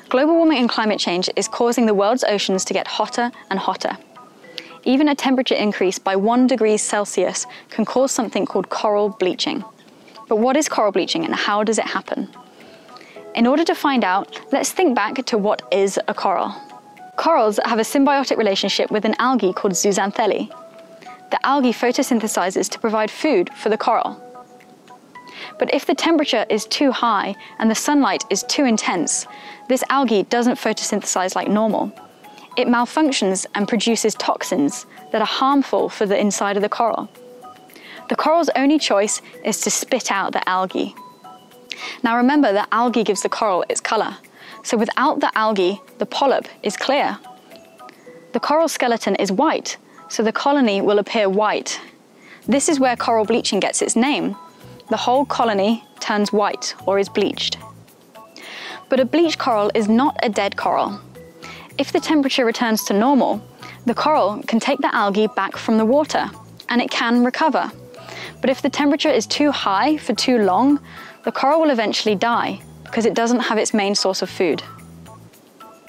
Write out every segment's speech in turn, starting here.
Global warming and climate change is causing the world's oceans to get hotter and hotter. Even a temperature increase by 1 degree Celsius can cause something called coral bleaching. But what is coral bleaching and how does it happen? In order to find out, let's think back to what is a coral. Corals have a symbiotic relationship with an algae called zooxanthellae. The algae photosynthesizes to provide food for the coral. But if the temperature is too high and the sunlight is too intense, this algae doesn't photosynthesize like normal. It malfunctions and produces toxins that are harmful for the inside of the coral. The coral's only choice is to spit out the algae. Now remember that algae gives the coral its color. So without the algae, the polyp is clear. The coral skeleton is white, so the colony will appear white. This is where coral bleaching gets its name. The whole colony turns white or is bleached. But a bleached coral is not a dead coral. If the temperature returns to normal, the coral can take the algae back from the water and it can recover. But if the temperature is too high for too long, the coral will eventually die because it doesn't have its main source of food.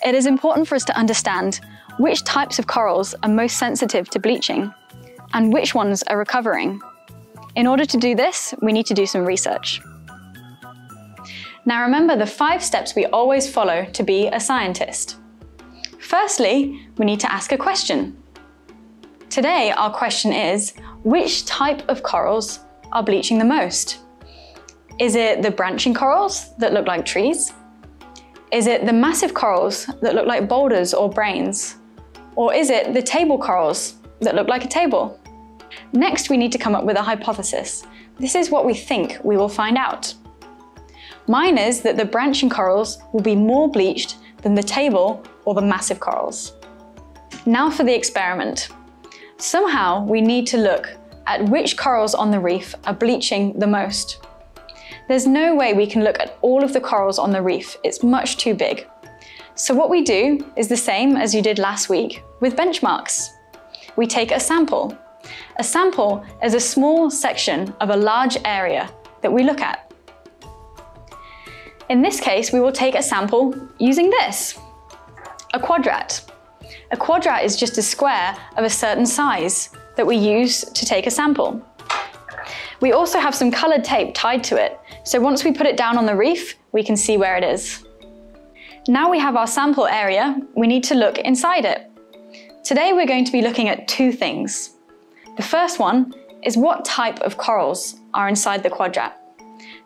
It is important for us to understand which types of corals are most sensitive to bleaching and which ones are recovering. In order to do this, we need to do some research. Now remember the 5 steps we always follow to be a scientist. Firstly, we need to ask a question. Today, our question is, which type of corals are bleaching the most? Is it the branching corals that look like trees? Is it the massive corals that look like boulders or brains? Or is it the table corals that look like a table? Next, we need to come up with a hypothesis. This is what we think we will find out. Mine is that the branching corals will be more bleached than the table or the massive corals. Now for the experiment. Somehow we need to look at which corals on the reef are bleaching the most. There's no way we can look at all of the corals on the reef, it's much too big. So what we do is the same as you did last week with benchmarks. We take a sample. A sample is a small section of a large area that we look at. In this case, we will take a sample using this, a quadrat. A quadrat is just a square of a certain size that we use to take a sample. We also have some colored tape tied to it, so once we put it down on the reef, we can see where it is. Now we have our sample area, we need to look inside it. Today we're going to be looking at 2 things. The first one is what type of corals are inside the quadrat.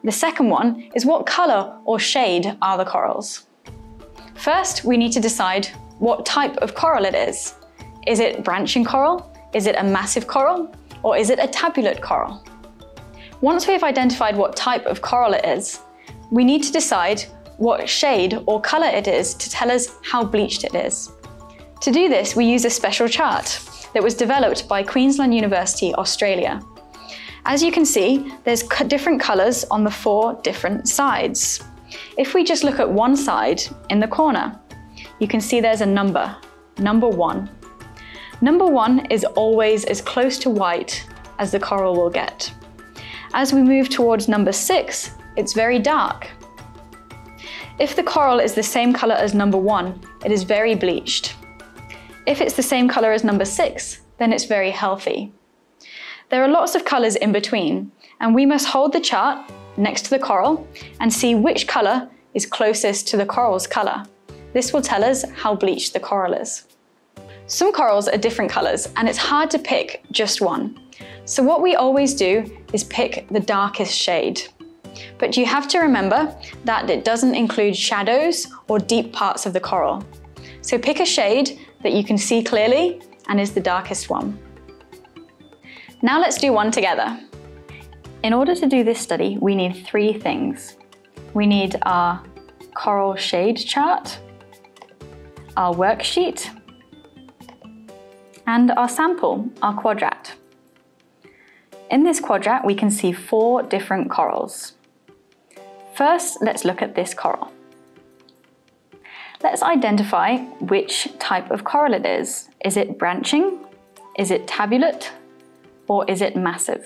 The second one is what color or shade are the corals. First, we need to decide what type of coral it is. Is it branching coral? Is it a massive coral? Or is it a tabular coral? Once we have identified what type of coral it is, we need to decide what shade or color it is to tell us how bleached it is. To do this, we use a special chart that was developed by Queensland University, Australia. As you can see, there's different colors on the 4 different sides. If we just look at one side in the corner, you can see there's a number 1. Number 1 is always as close to white as the coral will get. As we move towards number 6, it's very dark. If the coral is the same color as number 1, it is very bleached. If it's the same color as number 6, then it's very healthy. There are lots of colors in between, and we must hold the chart next to the coral and see which color is closest to the coral's color. This will tell us how bleached the coral is. Some corals are different colors, and it's hard to pick just one. So what we always do is pick the darkest shade. But you have to remember that it doesn't include shadows or deep parts of the coral. So pick a shade that you can see clearly and is the darkest one. Now let's do one together. In order to do this study, we need 3 things. We need our coral shade chart, our worksheet, and our sample, our quadrat. In this quadrat, we can see 4 different corals. First, let's look at this coral. Let's identify which type of coral it is. Is it branching? Is it tabulate? Or is it massive?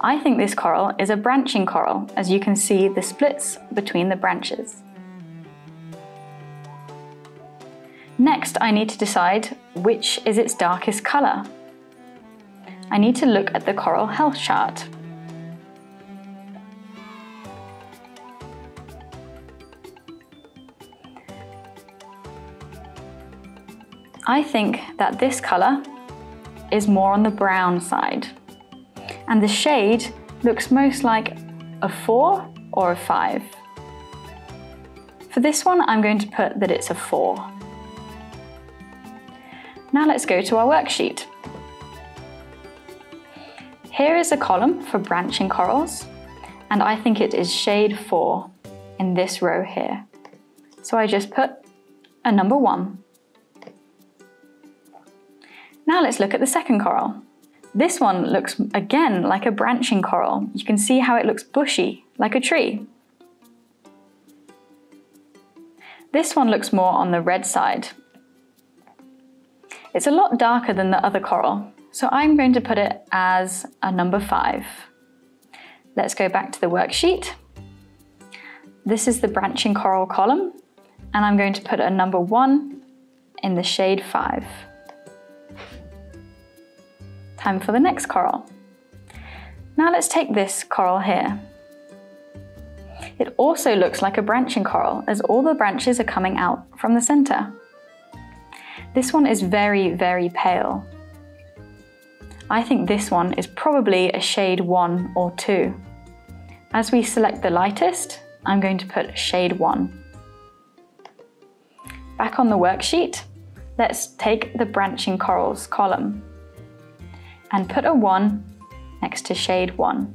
I think this coral is a branching coral, as you can see the splits between the branches. Next, I need to decide which is its darkest colour. I need to look at the coral health chart. I think that this colour is more on the brown side, and the shade looks most like a 4 or a 5. For this one, I'm going to put that it's a 4. Now let's go to our worksheet. Here is a column for branching corals, and I think it is shade 4 in this row here. So I just put a number 1. Now let's look at the second coral. This one looks again like a branching coral. You can see how it looks bushy, like a tree. This one looks more on the red side. It's a lot darker than the other coral, so I'm going to put it as a number 5. Let's go back to the worksheet. This is the branching coral column, and I'm going to put a number 1 in the shade 5. Time for the next coral. Now let's take this coral here. It also looks like a branching coral, as all the branches are coming out from the center. This one is very, very pale. I think this one is probably a shade 1 or 2. As we select the lightest, I'm going to put shade 1. Back on the worksheet, let's take the branching corals column and put a 1 next to shade 1.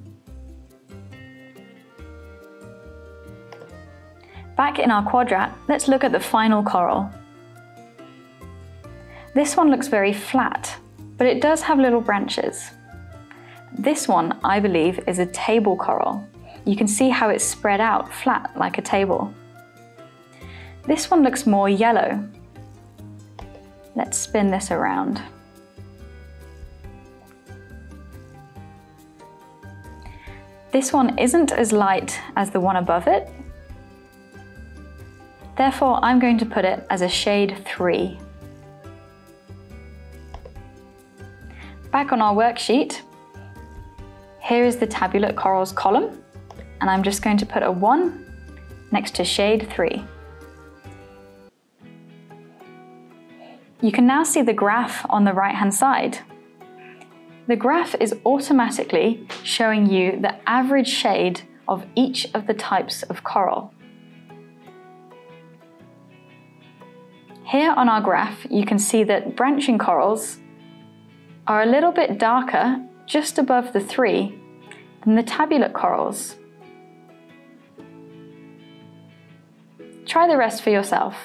Back in our quadrat, let's look at the final coral. This one looks very flat, but it does have little branches. This one, I believe, is a table coral. You can see how it's spread out flat like a table. This one looks more yellow. Let's spin this around. This one isn't as light as the one above it. Therefore, I'm going to put it as a shade 3. Back on our worksheet, here is the Tabular Corals column, and I'm just going to put a 1 next to shade 3. You can now see the graph on the right-hand side. The graph is automatically showing you the average shade of each of the types of coral. Here on our graph, you can see that branching corals are a little bit darker, just above the 3, than the tabular corals. Try the rest for yourself.